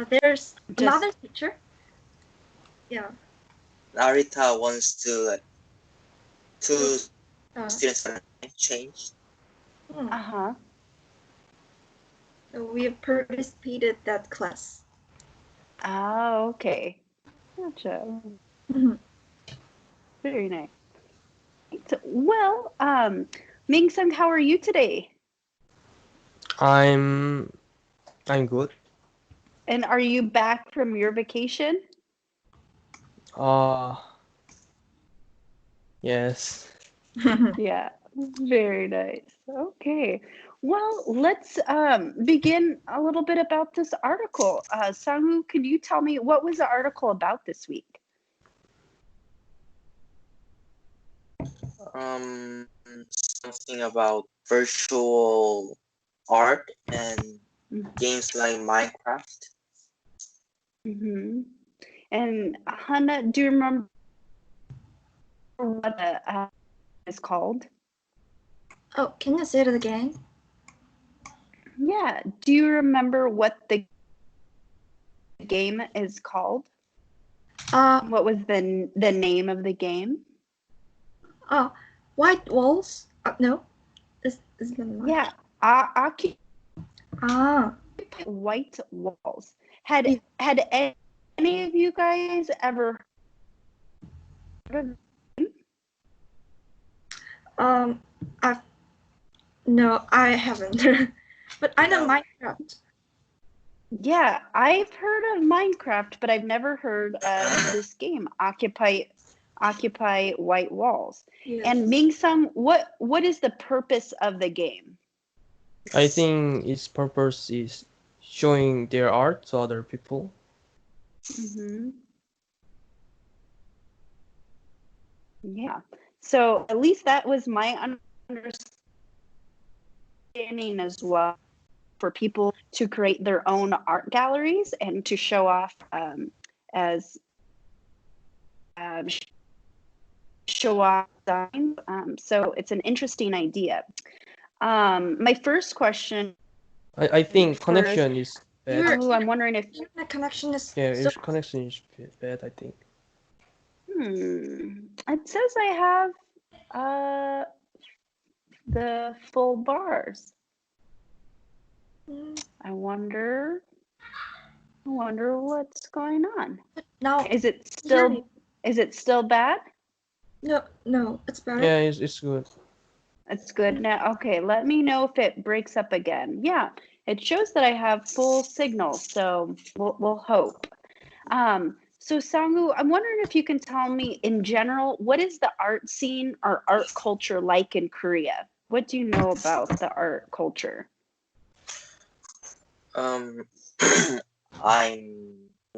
There's Just another teacher. Yeah. Narita wants to Uh, students change. uh-huh. so we participated that class. Oh, okay. Gotcha. Very nice. Well, Ming Sung, how are you today? I'm good. And are you back from your vacation? Uh yes. Yeah, very nice. Okay. Well, let's begin a little bit about this article. Sangwoo, can you tell me what was the article about this week? Something about virtual art and games like Minecraft. Mm-hmm. And Hannah, do you remember what the is called? Oh, can you say it again? Yeah. Do you remember what the game is called? What was the name of the game? Oh, White Walls? No, is the one? Yeah, Occupy White Walls. Had any of you guys ever heard of I've no, I haven't. But I know No. Minecraft. Yeah, I've heard of Minecraft, but I've never heard of this game, Occupy White Walls. Yes. And Ming Sung, what is the purpose of the game? I think its purpose is showing their art to other people. Mm-hmm. Yeah. So at least that was my understanding as well, for people to create their own art galleries and to show off as show off design. So it's an interesting idea. My first question. I think connection is bad. Oh, I'm wondering if the connection is Yeah, so its connection is bad, I think. it says I have the full bars. I wonder what's going on. now. Is it still bad? No, it's better. Yeah, it's good. It's good now. Okay, let me know if it breaks up again. Yeah, it shows that I have full signal, so we'll hope. So Sangwoo, I'm wondering if you can tell me in general, what is the art scene or art culture like in Korea? What do you know about the art culture? I'm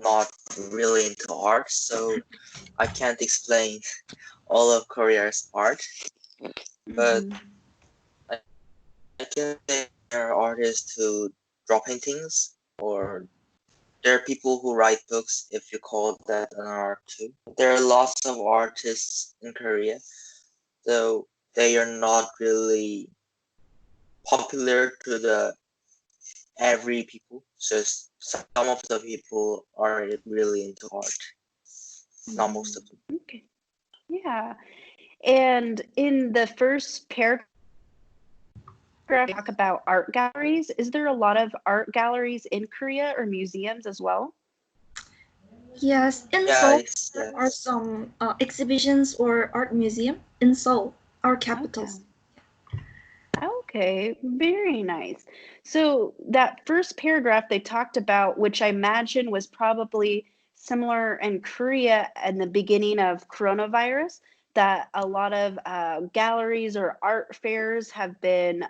not really into art, so I can't explain all of Korea's art. But I can say there are artists who draw paintings, or there are people who write books, if you call that an art too. There are lots of artists in Korea, though they are not really popular to the every people. So some of the people are really into art, not most of them. Okay. Yeah. And in the first paragraph, talk about art galleries. Is there a lot of art galleries in Korea or museums as well? Yes, in Seoul there are some exhibitions or art museum in Seoul, our capital. Okay, very nice. So that first paragraph they talked about, which I imagine was probably similar in Korea in the beginning of coronavirus, that a lot of galleries or art fairs have been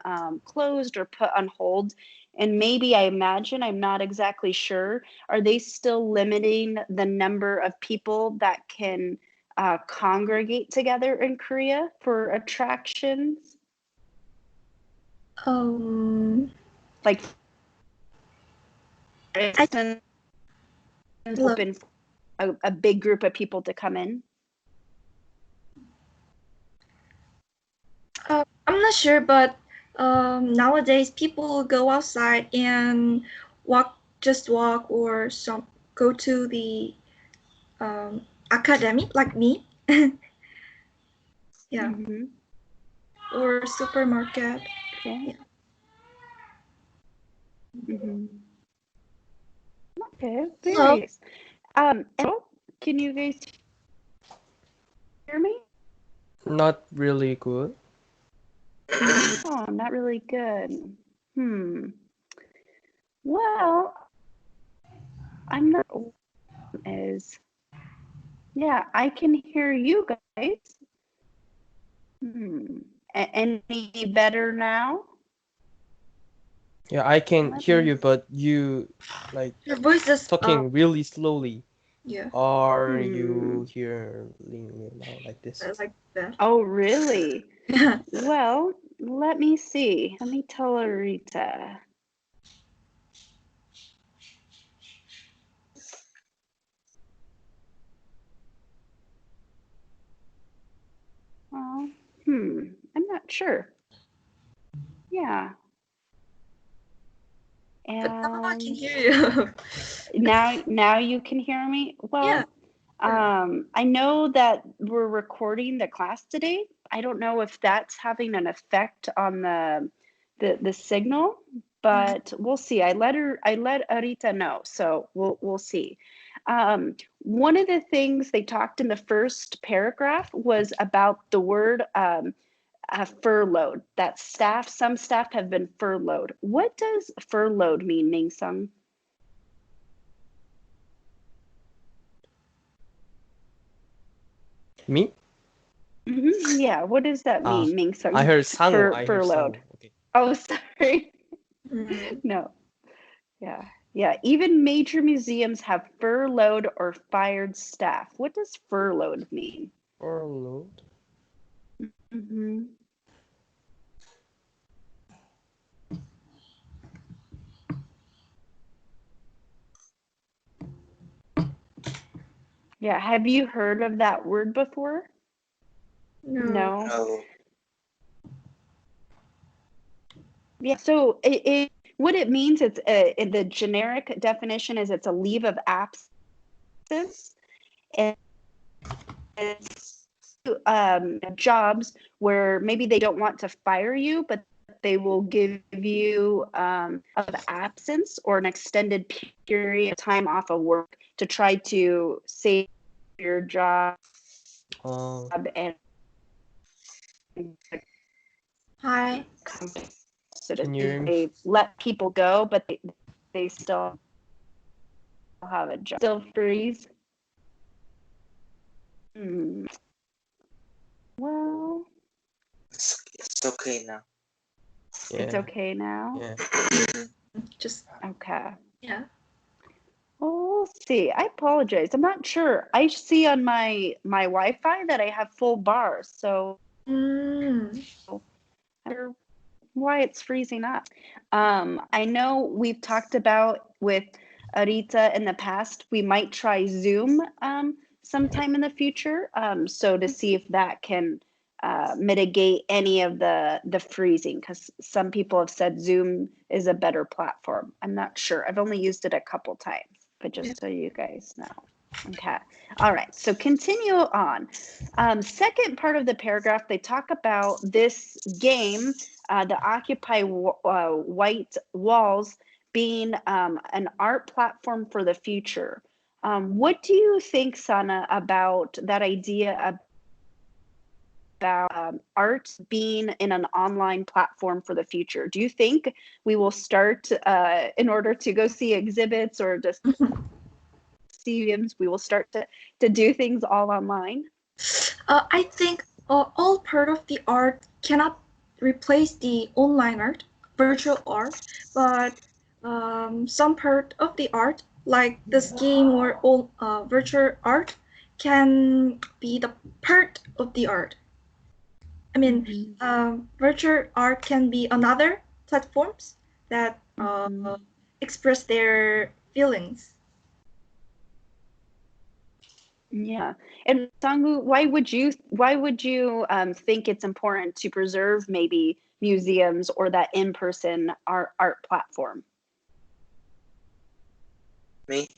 closed or put on hold. And maybe I imagine, I'm not exactly sure, are they still limiting the number of people that can congregate together in Korea for attractions? Like, open a big group of people to come in? I'm not sure, but nowadays people go outside and walk just walk or go to the academy like me. Yeah. Mm-hmm. Or supermarket. Okay. Yeah. Mm-hmm. Okay, very Hello. nice. Can you guys hear me? Not really good. Oh, not really good. Well, I'm not is yeah, I can hear you guys. Any better now? Yeah, I can Let hear me you, but you like Your voice is talking really slowly. yeah, Are you hearing me now like this? like that. Oh, really? Yeah. Well, let me see. Let me tell Arita. Oh, I'm not sure. Yeah. But now I can And hear you. now you can hear me? Yeah. Well, I know that we're recording the class today. I don't know if that's having an effect on the signal, but we'll see. I let Arita know, so we'll see. One of the things they talked in the first paragraph was about the word furloughed. That some staff have been furloughed. What does furloughed mean, Ming Sung? Me? Yeah, what does that Ah, mean, Ming Sung? I heard Sangu. I heard Furloughed. Sangu. Okay. Oh, sorry. Mm. No. Yeah. Yeah. Even major museums have furloughed or fired staff. What does furloughed mean? Furloughed. Mm-hmm. Yeah. Have you heard of that word before? No. No. No. Yeah. So what it means, it's the generic definition is it's a leave of absence. And it's jobs where maybe they don't want to fire you, but they will give you of absence or an extended period of time off of work to try to save your job Oh, and Hi. so can you hear me? they let people go, but they still have a job. Still freeze. Well, It's okay now. it's Yeah. okay now. Yeah. Just Okay. yeah. Oh, we'll see. I apologize. I'm not sure. I see on my Wi-Fi that I have full bars, so Mm. I wonder why it's freezing up. I know we've talked about with Arita in the past, we might try Zoom sometime in the future. So to see if that can mitigate any of the freezing, because some people have said Zoom is a better platform. I'm not sure. I've only used it a couple times, but just so you guys know. Okay. All right. So continue on. Second part of the paragraph, they talk about this game, the Occupy White Walls, being an art platform for the future. What do you think, Sana, about that idea about art being in an online platform for the future? Do you think we will start, in order to go see exhibits or just museums, we will start to do things all online? I think all part of the art cannot replace the online art, virtual art, but some part of the art, like this game or all virtual art, can be the part of the art. I mean, virtual art can be another platforms that express their feelings. Yeah. And Sangu, why would you think it's important to preserve maybe museums or that in-person art platform? me.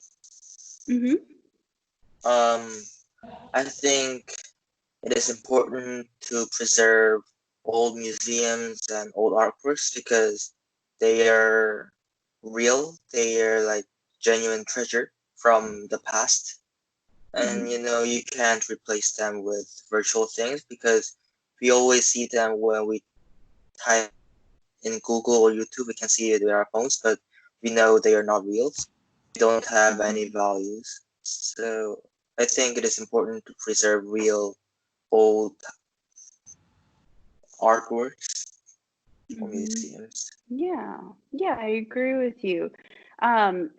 Mm-hmm. I think it is important to preserve old museums and old artworks because they are real. They are like genuine treasure from the past. And you can't replace them with virtual things because we always see them when we type in Google or YouTube. We can see it with our phones, but we know they are not real. They don't have any values. So I think it is important to preserve real old artworks or museums. Yeah, yeah, I agree with you. Have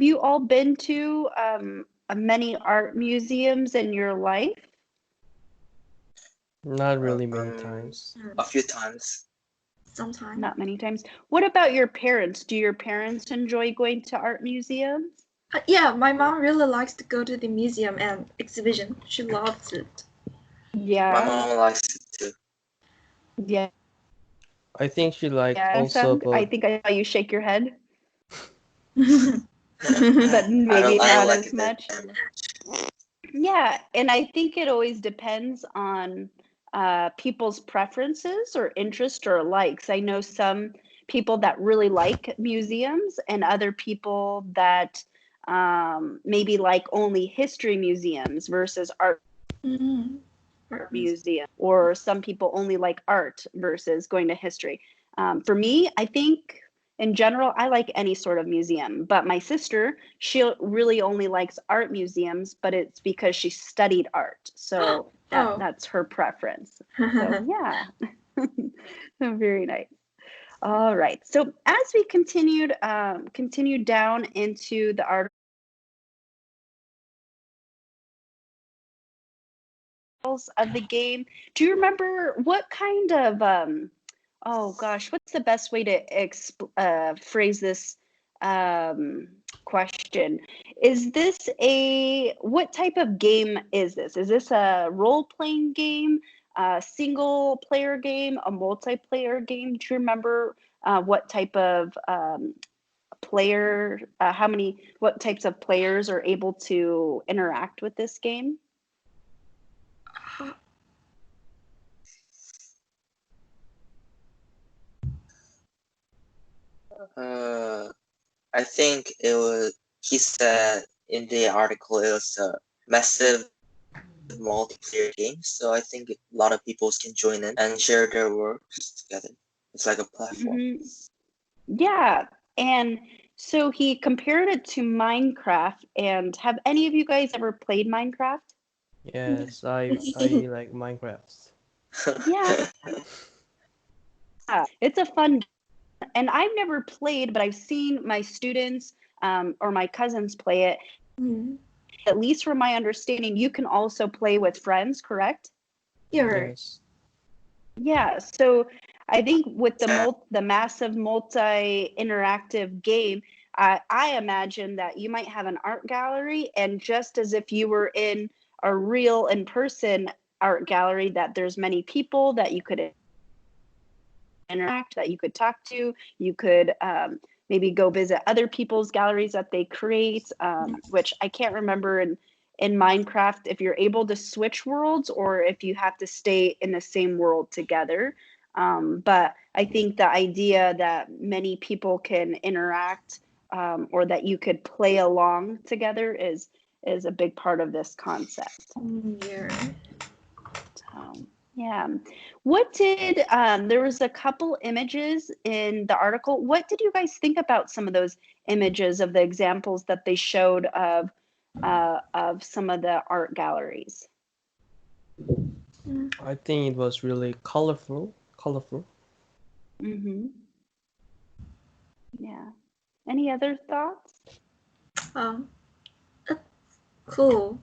you all been to many art museums in your life? Not really many times. A few times. Sometimes. Not many times. What about your parents? Do your parents enjoy going to art museums? Yeah, my mom really likes to go to the museum and exhibition. She loves it. My Yeah, mom likes it too. yeah, I think she like yeah. also I about think I saw you shake your head, Mm. but maybe I don't not like as it that much. much. Yeah, and I think it always depends on people's preferences or interest or likes. I know some people that really like museums and other people that maybe like only history museums versus art Art museum. museum, or some people only like art versus going to history. For me, I think in general, I like any sort of museum, but my sister, she really only likes art museums, but it's because she studied art. So Oh. that's her preference. So yeah, very nice. All right. So as we continued down into the articles of the game, do you remember what kind of oh gosh, what's the best way to phrase this question? Is this what type of game is this? Is this a role-playing game, a single player game, a multiplayer game? Do you remember what type of what types of players are able to interact with this game? I think it was. He said in the article it was a massive multiplayer game, so I think a lot of people can join in and share their works together. It's like a platform. Mm-hmm. Yeah, and so he compared it to Minecraft. And have any of you guys ever played Minecraft? yes, I like Minecraft. Yeah, it's a fun game. And I've never played, but I've seen my students or my cousins play it. At least from my understanding, you can also play with friends, correct? Yes. Yeah, so I think with the massive multi-interactive game, I imagine that you might have an art gallery, and just as if you were in a real in-person art gallery, that there's many people that you could interact, that you could talk to, you could maybe go visit other people's galleries that they create, which I can't remember in Minecraft if you're able to switch worlds or if you have to stay in the same world together. But I think the idea that many people can interact or that you could play along together is a big part of this concept. Yeah. Yeah. What did there was a couple images in the article. What did you guys think about some of those images of the examples that they showed of some of the art galleries? I think it was really colorful. Mm-hmm. Yeah. Any other thoughts? That's cool.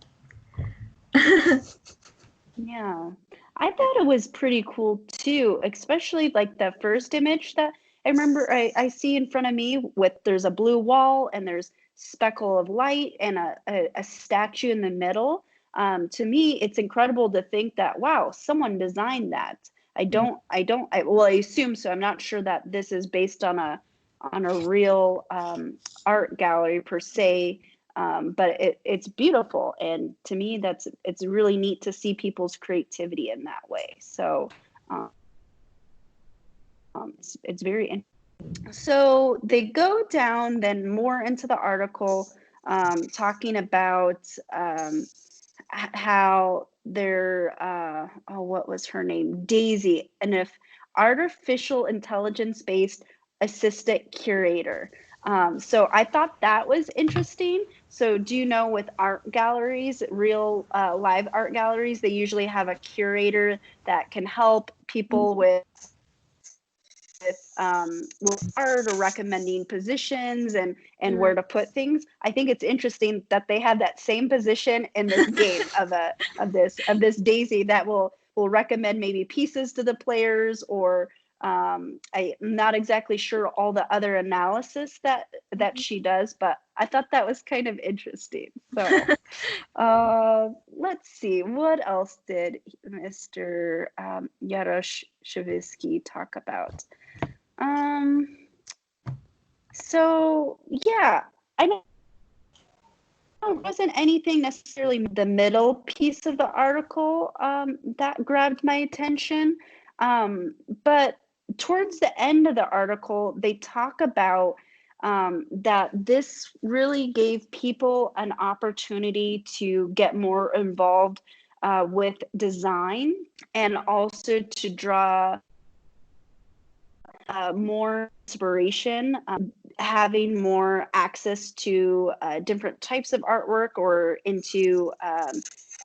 Yeah. I thought it was pretty cool too, especially like the first image that I remember I see in front of me there's a blue wall and there's speckle of light and a statue in the middle. To me, it's incredible to think that, wow, someone designed that. Well, I assume so. I'm not sure that this is based on on a real art gallery per se. But it's beautiful, and to me, it's really neat to see people's creativity in that way. So it's very interesting. So they go down then more into the article, talking about how they're what was her name, Daisy, and if artificial intelligence based assistant curator. So I thought that was interesting. So do you know, with art galleries, real live art galleries, they usually have a curator that can help people with art or recommending positions and where to put things. I think it's interesting that they have that same position in this game of this Daisy that will recommend maybe pieces to the players, or I'm not exactly sure all the other analysis that she does, but I thought that was kind of interesting. So let's see, what else did Mr. Yaroshevsky talk about? So yeah, I know it wasn't anything necessarily the middle piece of the article that grabbed my attention. But towards the end of the article, they talk about that this really gave people an opportunity to get more involved with design, and also to draw more inspiration, having more access to different types of artwork, or into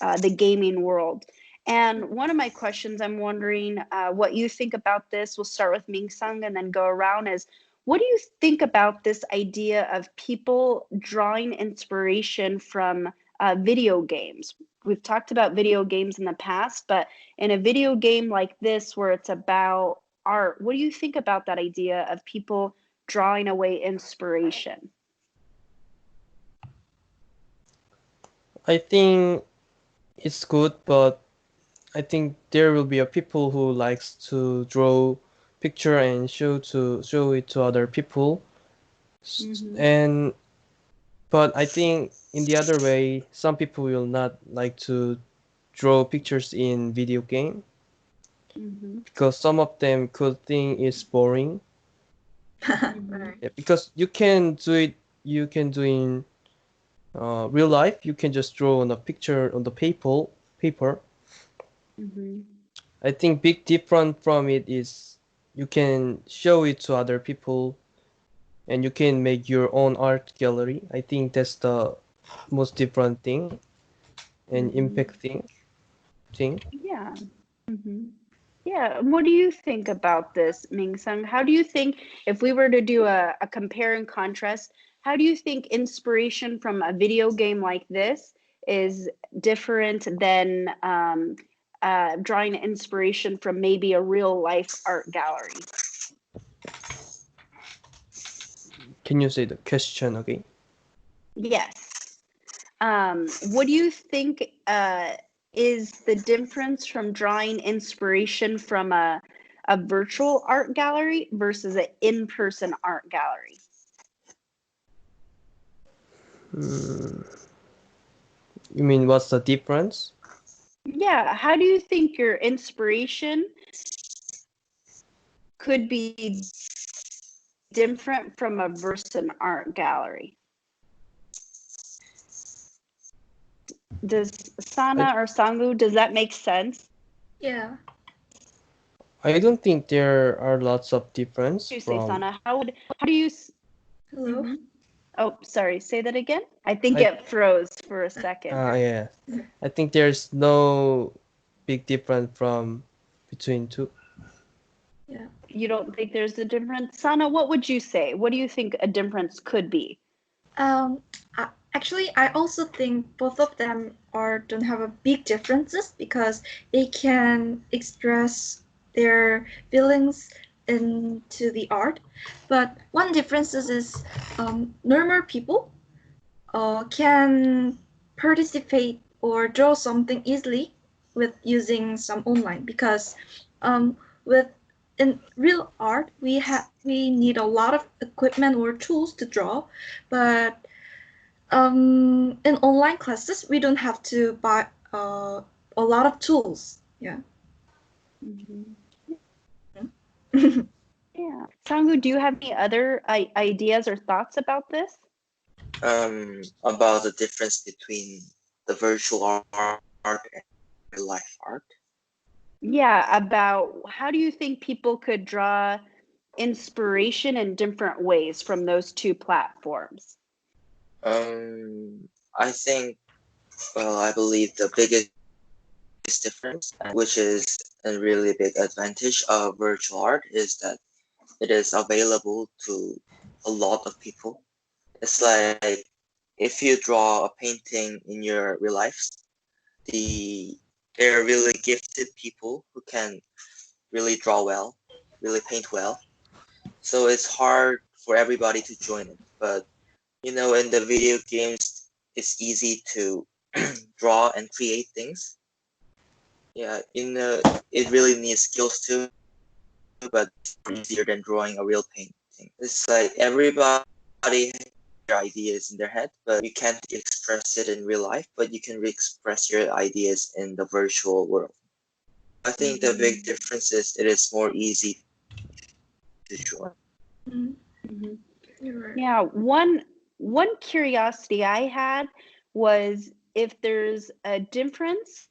the gaming world. And one of my questions, I'm wondering what you think about this. We'll start with Ming Sung and then go around. Is what do you think about this idea of people drawing inspiration from video games? We've talked about video games in the past, but in a video game like this, where it's about art, what do you think about that idea of people drawing away inspiration? I think it's good, but I think there will be a people who likes to draw picture and show it to other people. And but I think in the other way, some people will not like to draw pictures in video game because some of them could think it's boring. Right. Yeah, because you can do it, you can do in real life. You can just draw on a picture on the paper. I think big difference from it is you can show it to other people, and you can make your own art gallery. I think that's the most different thing and impact thing. Yeah. Yeah. What do you think about this, Ming Sung? How do you think, if we were to do a compare and contrast, how do you think inspiration from a video game like this is different than drawing inspiration from maybe a real life art gallery? Can you say the question again? Yes. What do you think is the difference from drawing inspiration from a virtual art gallery versus an in-person art gallery? You mean what's the difference? Yeah, how do you think your inspiration could be different from a versus art gallery? Does Sana or Sangu, does that make sense? Yeah. I don't think there are lots of difference You say, from. Sana, how do you? Hello. Oh, sorry. Say that again. I think I- it froze for a second. Yeah. I think there's no big difference from between two. Yeah. You don't think there's a difference? Sana, what would you say? What do you think a difference could be? Actually, I also think both of them don't have a big differences because they can express their feelings into the art. But one difference is normal people can participate or draw something easily with using some online, because with in real art, we need a lot of equipment or tools to draw, but in online classes, we don't have to buy a lot of tools. Yeah. Mhm. Yeah. Sangwoo, do you have any other ideas or thoughts about this? About the difference between the virtual art and real life art. Yeah, about how do you think people could draw inspiration in different ways from those two platforms? I think, well, I believe the biggest difference, which is a really big advantage of virtual art, is that it is available to a lot of people. It's like if you draw a painting in your real life, they're really gifted people who can really draw well, really paint well. So it's hard for everybody to join it. But in the video games, it's easy to draw and create things. Yeah, it really needs skills too, but it's easier than drawing a real painting. It's like everybody has their ideas in their head, but you can't express it in real life, but you can express your ideas in the virtual world. I think the big difference is it is more easy to draw. Mhm. You're right. Yeah, one curiosity I had was if there's a difference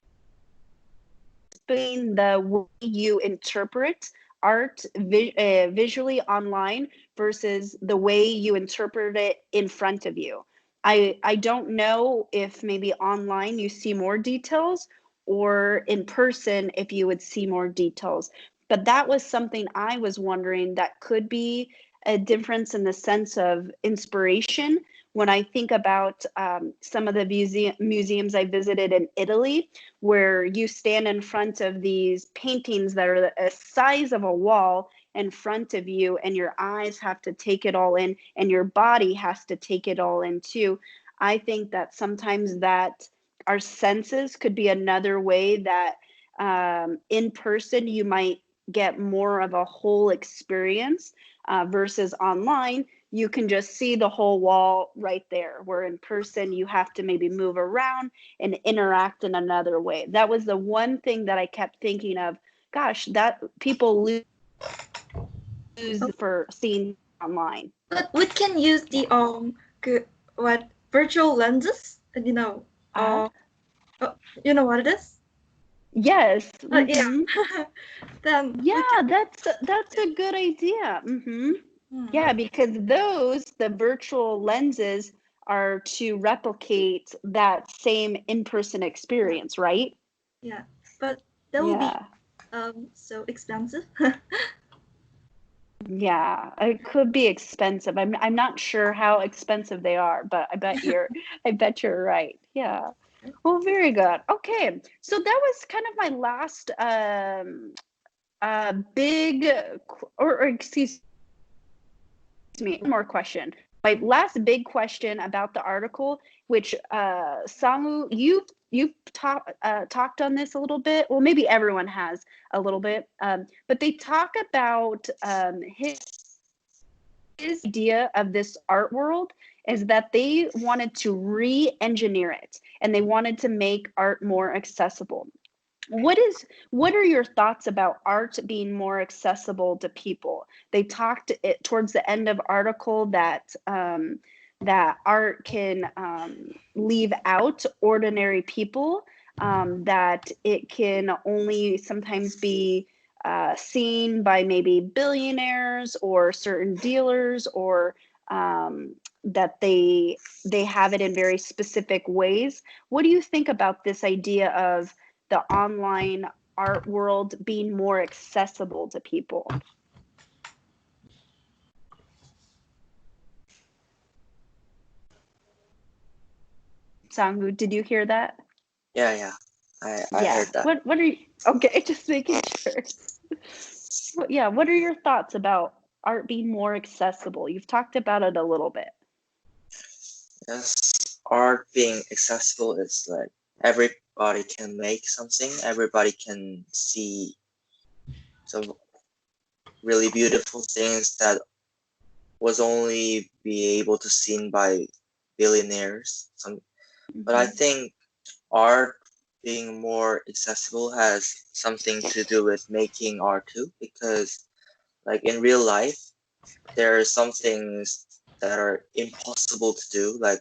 between the way you interpret art visually online versus the way you interpret it in front of you. I don't know if maybe online you see more details or in person if you would see more details. But that was something I was wondering that could be a difference in the sense of inspiration. When I think about some of the museums I visited in Italy, where you stand in front of these paintings that are the size of a wall in front of you, and your eyes have to take it all in, and your body has to take it all in too. I think that sometimes that our senses could be another way that in person you might get more of a whole experience versus online you can just see the whole wall right there, where in person you have to maybe move around and interact in another way. That was the one thing that I kept thinking of. Gosh, that people lose for seeing online. But we can use the what virtual lenses. Uh-huh. You know what it is? Yes. Yeah. Then we Yeah, can. that's a good idea. Hmm. Yeah, because the virtual lenses are to replicate that same in-person experience, right? Yeah, but that will be Yeah. so expensive. Yeah, it could be expensive. I'm not sure how expensive they are, but I bet you're right. Yeah. Well, very good. Okay. So that was kind of my last big or excuse me, one more question. My last big question about the article, which Sangu, you've talked on this a little bit. Well, maybe everyone has a little bit, but they talk about his idea of this art world is that they wanted to re-engineer it and they wanted to make art more accessible. What are your thoughts about art being more accessible to people? They talked it towards the end of article that that art can leave out ordinary people, that it can only sometimes be seen by maybe billionaires or certain dealers, or that they have it in very specific ways. What do you think about this idea of the online art world being more accessible to people? Sangu, did you hear that? Yeah. I Yeah. heard that. What are you okay, just making sure. Yeah, what are your thoughts about art being more accessible? You've talked about it a little bit. Yes, art being accessible is like everybody can make something, everybody can see. So really beautiful things that was only be able to seen by billionaires. But I think art being more accessible has something to do with making art too, because like in real life, there are some things that are impossible to do, like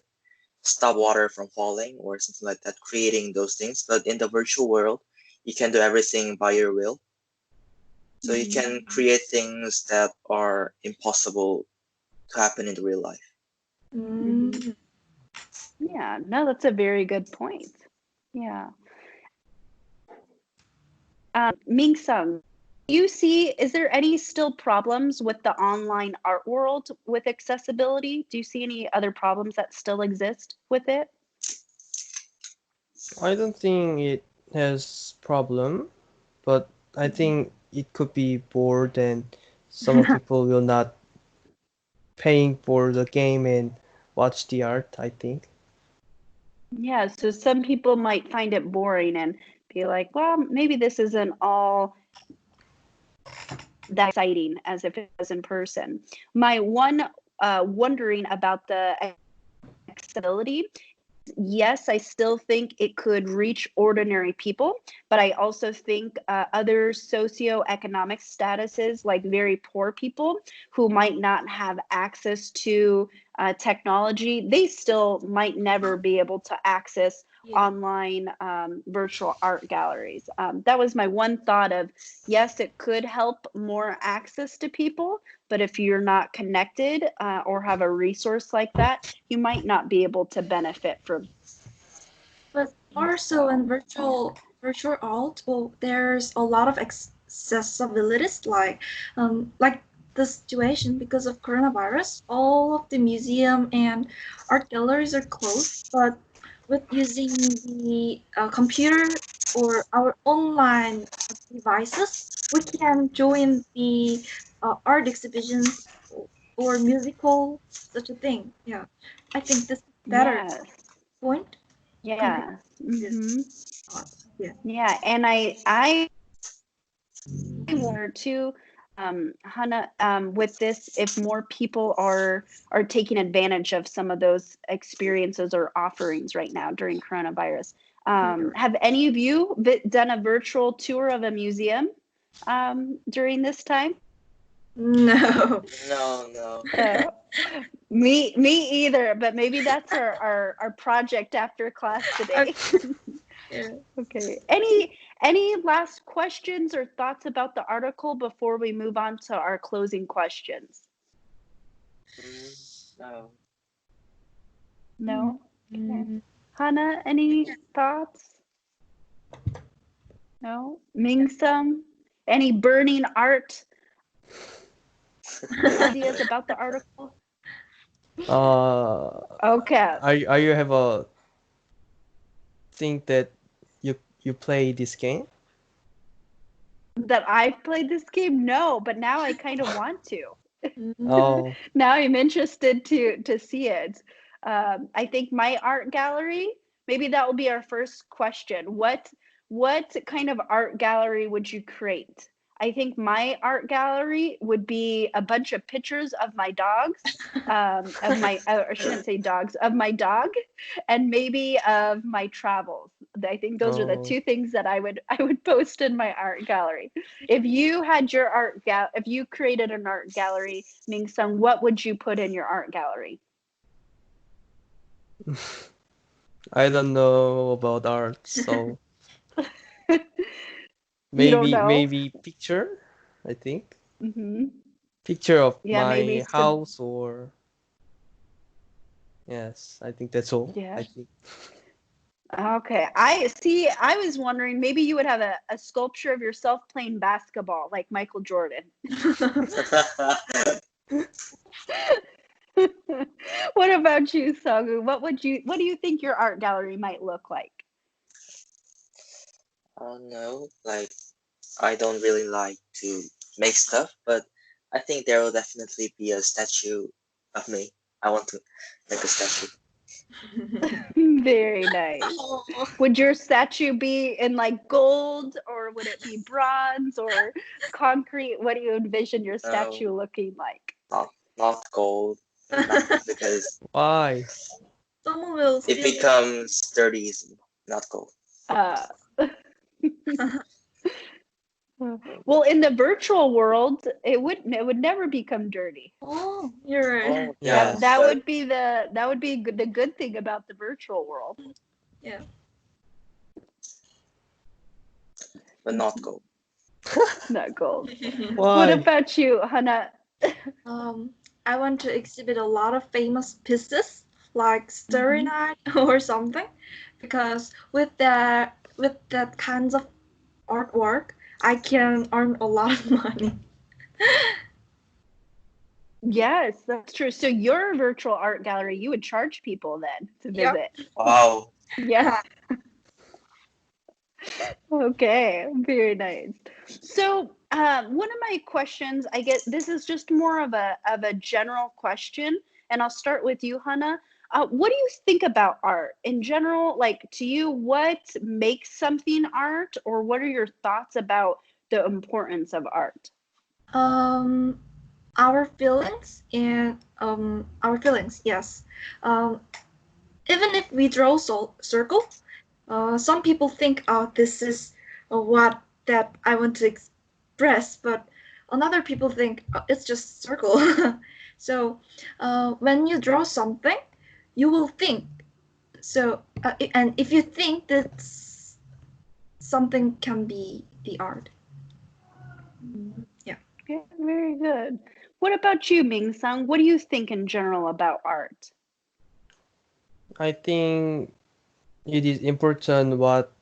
stop water from falling or something like that, creating those things. But in the virtual world, you can do everything by your will. So you can create things that are impossible to happen in the real life. Mm. Yeah, no, that's a very good point. Yeah. Ming Sung, is there any still problems with the online art world with accessibility? Do you see any other problems that still exist with it? I don't think it has problem, but I think it could be bored and some people will not paying for the game and watch the art, I think. Yeah, so some people might find it boring and be like, well, maybe this isn't all that exciting as if it was in person. My one wondering about the accessibility, yes, I still think it could reach ordinary people, but I also think other socioeconomic statuses, like very poor people who might not have access to technology, they still might never be able to access Yeah. online virtual art galleries. That was my one thought of, yes, it could help more access to people, but if you're not connected or have a resource like that, you might not be able to benefit from. But also in virtual art, well, there's a lot of accessibilities like the situation because of coronavirus. All of the museum and art galleries are closed, but with using the computer or our online devices, we can join the art exhibitions or musical such a thing. Yeah, I think this is better Yes. point compared Yeah. to this Mm-hmm. art. Yeah. Yeah. And I wonder too, Hannah, with this, if more people are taking advantage of some of those experiences or offerings right now during coronavirus. Have any of you done a virtual tour of a museum during this time? No. No. Uh, me either, but maybe that's our project after class today. Yeah. Okay. Any last questions or thoughts about the article before we move on to our closing questions? No. No? Okay. Mm, Hannah, any thoughts? No? Ming Sung? Any burning art ideas about the article? Uh, Okay. are you have a think that you play this game? That I've played this game? No, but now I kind of want to. mm, Oh, Now I'm interested to see it. I think my art gallery, maybe that will be our first question. What kind of art gallery would you create? I think my art gallery would be a bunch of pictures of my dogs, of my I shouldn't say dogs, of my dog, and maybe of my travels. I think those are the oh. two things that I would post in my art gallery. If you had your if you created an art gallery, Ming Sung, what would you put in your art gallery? I don't know about art, so You don't know? maybe picture, I think. Hmm. Picture of Yeah, maybe my some. house or yes, I think that's all. Yeah. I think. Okay. I see. I was wondering maybe you would have a sculpture of yourself playing basketball like Michael Jordan. What about you, Sagu? What do you think your art gallery might look like? I don't know. Like, I don't really like to make stuff, but I think there will definitely be a statue of me. I want to make a statue. Very nice. Oh, Would your statue be in like gold, or would it be bronze or concrete? What do you envision your statue No, looking like? not gold, not because Why? someone will it steal. becomes dirty easily. Not gold. Uh, well, in the virtual world, it would never become dirty. Oh, you're right. Oh Yeah. That but would be the good thing about the virtual world. Yeah. but not gold. Not gold. What Why? about you, Hannah? I want to exhibit a lot of famous pieces like Starry Night or something, because with that kinds of artwork, I can earn a lot of money. Yes, that's true. So your virtual art gallery, you would charge people then to Yep. visit. Wow. Yeah. Okay, very nice. So one of my questions, I get this is just more of a general question, and I'll start with you, Hannah. What do you think about art in general? Like, to you, what makes something art, or what are your thoughts about the importance of art? Our feelings and our feelings, yes. Even if we draw circle, some people think, oh, this is what that I want to express, but another people think, oh, it's just circle. So when you draw something, you will think. So and if you think that something can be the art. Yeah. Okay, very good. What about you, Ming Sung? What do you think in general about art? I think it is important what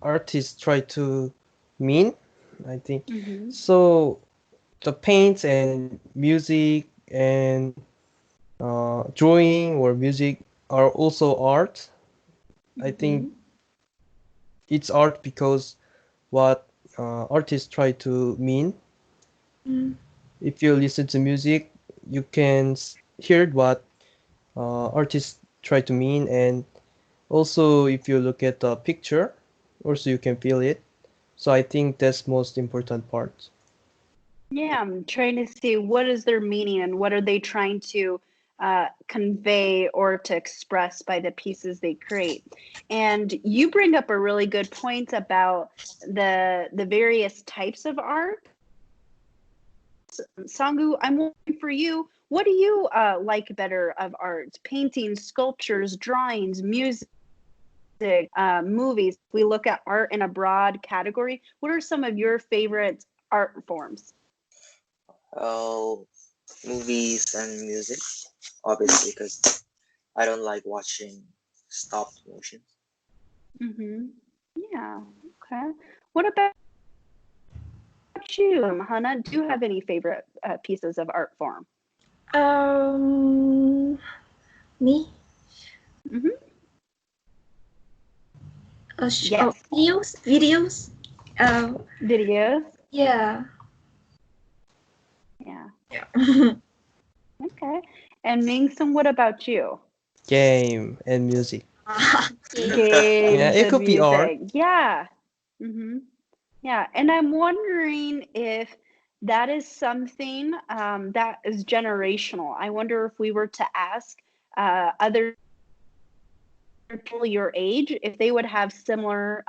artists try to mean. I think Mm-hmm. so. The paints and music and drawing or music are also art. I think it's art because what artists try to mean. Mm. If you listen to music, you can hear what artists try to mean, and also if you look at the picture, also you can feel it. So I think that's most important part. Yeah, I'm trying to see what is their meaning and what are they trying to convey or to express by the pieces they create. And you bring up a really good point about the various types of art. Sangu, I'm wondering for you, what do you like better of art? Paintings, sculptures, drawings, music, movies. We look at art in a broad category. What are some of your favorite art forms? Well, movies and music, obviously, because I don't like watching stop motion. Mm-hmm. Yeah. Okay. What about you, Hannah? Do you have any favorite pieces of art form? Me? Mm-hmm. Oh, Yes. videos. Videos. Yeah. Yeah. Yeah. Okay. And Ming-sung, what about you? Game and music. Yeah, Games it and could be art. music. Yeah. Mm-hmm. Yeah. And I'm wondering if that is something that is generational. I wonder if we were to ask other people your age, if they would have similar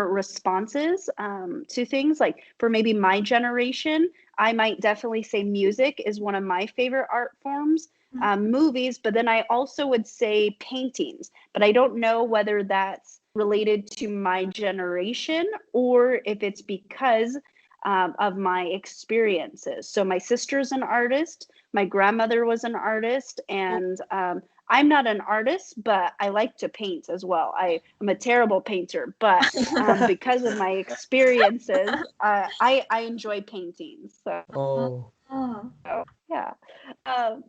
responses to things. Like for maybe my generation, I might definitely say music is one of my favorite art forms. Movies, but then I also would say paintings. But I don't know whether that's related to my generation or if it's because of my experiences. So my sister's an artist, my grandmother was an artist, and I'm not an artist, but I like to paint as well. I'm a terrible painter, but because of my experiences, I enjoy painting. So Oh, yeah. Um,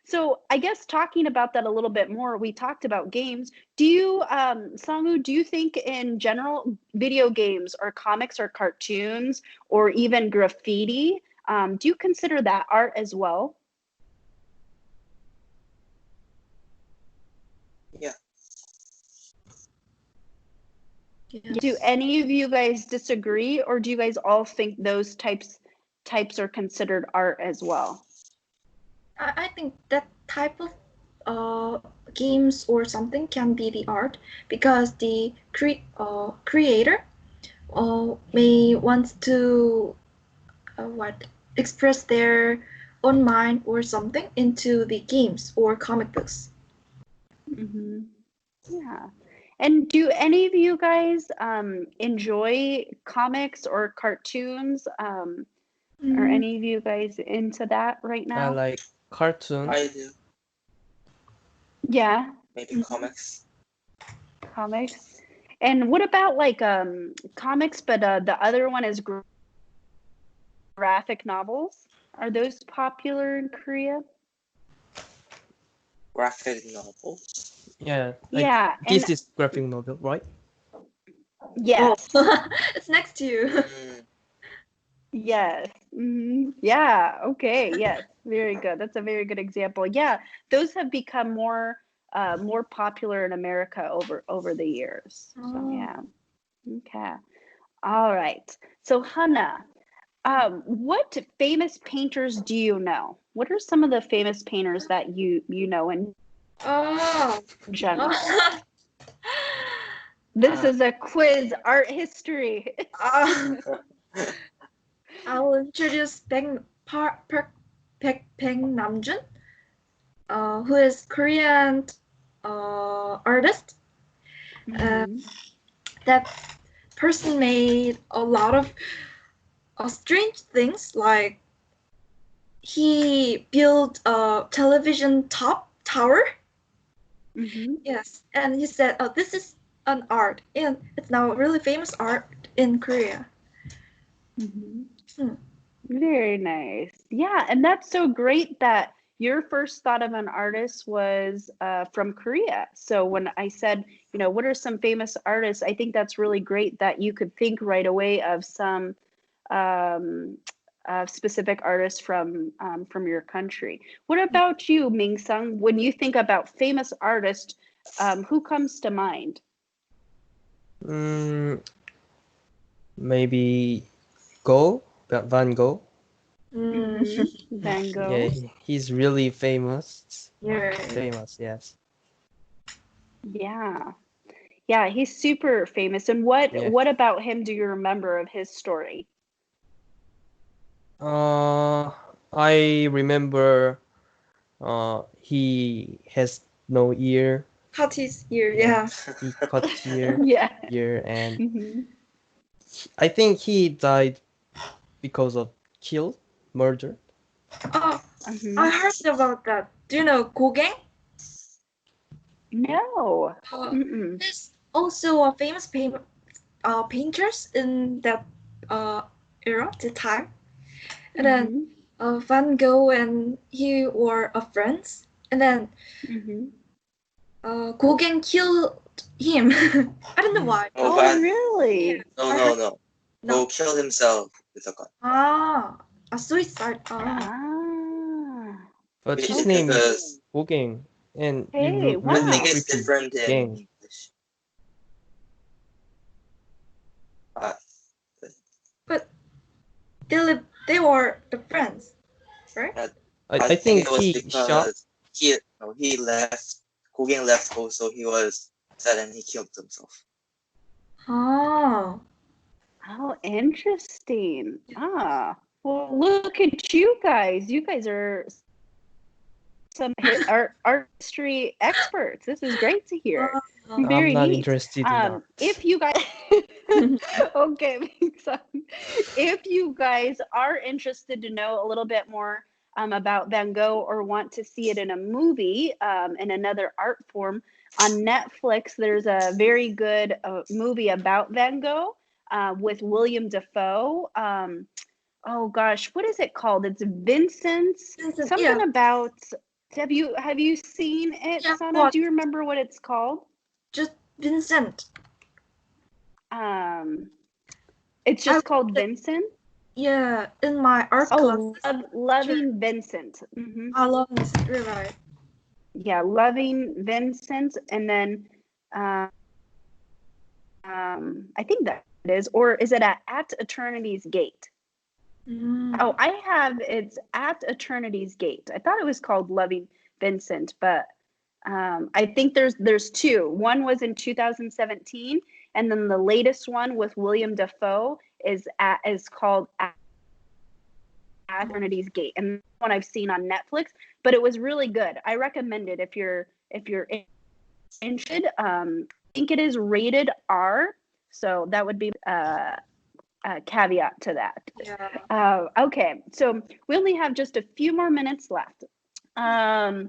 so I guess talking about that a little bit more, we talked about games. Do you, Sangu, do you think in general video games or comics or cartoons or even graffiti, do you consider that art as well? Do Yes. any of you guys disagree, or do you guys all think those types are considered art as well? I think that type of games or something can be the art because the creator may want to what express their own mind or something into the games or comic books. Yeah. And do any of you guys enjoy comics or cartoons? Are any of you guys into that right I now? like cartoon. I do. Yeah, Maybe comics. comics. And what about like comics, but the other one is graphic novels? Are those popular in Korea? Graphic novels. Yeah, Yeah, this and is graphic novel, right? yes. Oh, it's next to you. Mm, Yes. Yeah. Okay. Yes. Very good. That's a very good example. Yeah, those have become more popular in America over the years. So Oh. yeah. Okay. All right. So Hannah, what famous painters do you know? What are some of the famous painters that you know in Oh. general? This is a quiz, art history. I'll introduce Baek Namjoon, who is Korean artist. Mhm. That person made a lot of strange things, like he built a television top tower. Mhm. Yes, and he said, "Oh, this is an art, and it's now a really famous art in Korea." Mhm. Hmm. Very nice. Yeah, and that's so great that your first thought of an artist was from Korea. So when I said, what are some famous artists? I think that's really great that you could think right away of some um, specific artists from your country. What about you, Ming Sung? When you think about famous artists, who comes to mind? Mm, maybe Van Gogh. Van Yeah, Gogh. he's really famous. Yeah. Famous, yes. Yeah. Yeah, he's super famous. And what Yeah. what about him do you remember of his story? I remember he has no ear. Cut his ear, Yeah, yeah. he cut ear, Yeah. and Mhm. I think he died because of murder. Oh, I Mhm. heard about that. Do you know Go Gang? No. Uh, Mm-mm. he's also a famous painters in that era, the time. And then Mhm. Van Gogh and he were friends. And then Mhm. Gauguin killed him. I don't know why. Oh, Oh, really? no, I no, heard no. no. Go kill himself with a gun. A suicide. Ah. But his name Okay. Because is Gang, and Hey, you I really think wow. it's repeat different in gang. English. Uh, But they were the friends, right? I I think think it was he shot. because he left. Guggen left also. He was sad and he killed himself. Oh. Oh, interesting. Ah. Well, look at you guys. You guys are some art history experts. This is great to hear. I'm Very not neat. interested in art. If you guys, okay, so if you guys are interested to know a little bit more about Van Gogh or want to see it in a movie in another art form, on Netflix, there's a very good movie about Van Gogh with William Dafoe. Oh gosh, what is it called? It's Vincent's Vincent, something yeah. about. Have you seen it, Yeah, Sana? what? Do you remember what it's called? Just Vincent. Um, it's I just called Vincent. Yeah, in my art class. Oh, Loving Vincent. Hmm. I love Vincent, you're right. Yeah, Loving Vincent, and then I think that it is, or is it at Eternity's Gate? Oh, I have it's at Eternity's Gate. I thought it was called Loving Vincent, but I think there's two. One was in 2017, and then the latest one with William Dafoe is called at Eternity's Gate, and one I've seen on Netflix, but it was really good. I recommend it if you're interested. I think it is rated R, so that would be a caveat to that. Yeah. Okay, so we only have just a few more minutes left. My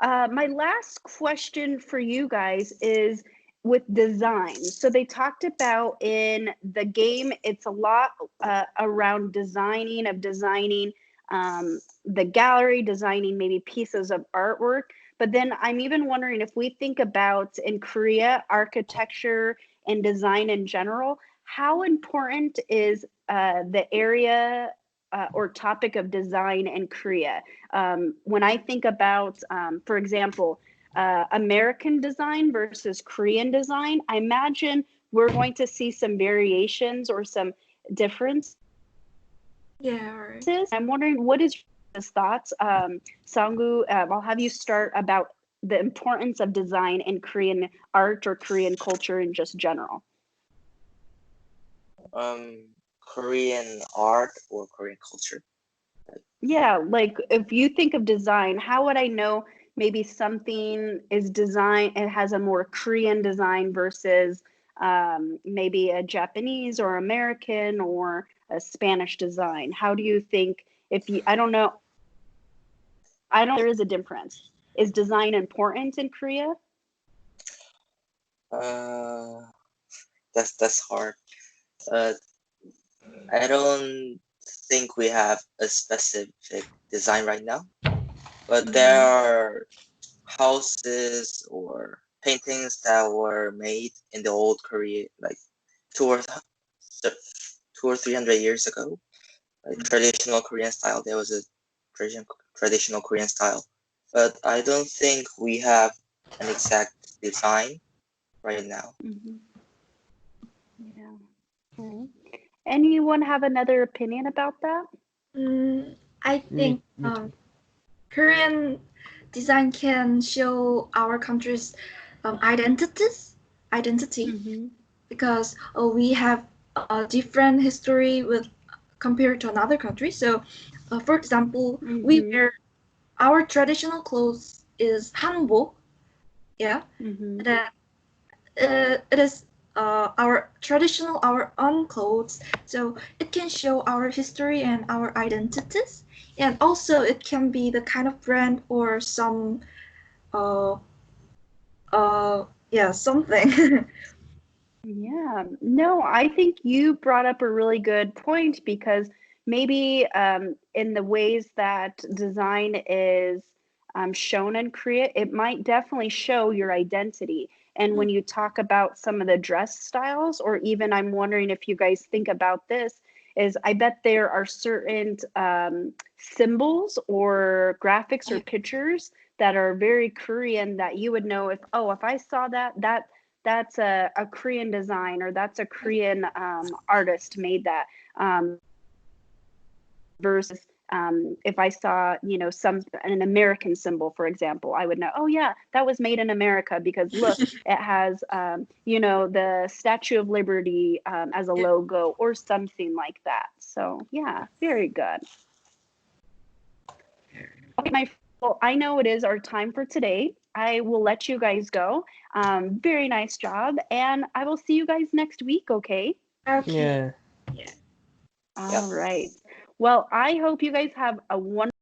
last question for you guys is with design. So they talked about in the game, it's a lot around designing the gallery, designing maybe pieces of artwork. But then I'm even wondering if we think about in Korea, architecture and design in general, how important is the area or topic of design in Korea? When I think about, for example, American design versus Korean design, I imagine we're going to see some variations or some differences. Yeah. Right. I'm wondering, what is your thoughts? Sangwoo, I'll have you start about the importance of design in Korean art or Korean culture in just general. Korean art or Korean culture. Yeah, like if you think of design, how would I know maybe something is design, it has a more Korean design versus maybe a Japanese or American or a Spanish design? How do you think, I don't know there is a difference. Is design important in Korea? That's hard. I don't think we have a specific design right now, but there are houses or paintings that were made in the old Korea, like 200 or 300 years ago, like traditional Korean style. There was a traditional Korean style, but I don't think we have an exact design right now. Mm-hmm. Yeah. Mm-hmm. Anyone have another opinion about that? I think Korean design can show our country's identity, Mm-hmm. because we have a different history with compared to another country. So, for example, we Mm-hmm. wear our traditional clothes is hanbok, yeah, Mm-hmm. that it is our traditional, our own clothes, so it can show our history and our identities, and also it can be the kind of brand or some uh yeah, something. Yeah, no, I think you brought up a really good point because maybe in the ways that design is shown in Korea, it might definitely show your identity. And when you talk about some of the dress styles, or even I'm wondering if you guys think about this, is I bet there are certain symbols or graphics or pictures that are very Korean that you would know if I saw that's a Korean design, or that's a Korean artist made that, versus if I saw, an American symbol, for example, I would know, oh yeah, that was made in America because look, it has, the Statue of Liberty as a logo or something like that. So yeah, very good. Okay, well, I know it is our time for today. I will let you guys go. Very nice job. And I will see you guys next week, okay? Okay. Yeah. All right. Well, I hope you guys have a wonderful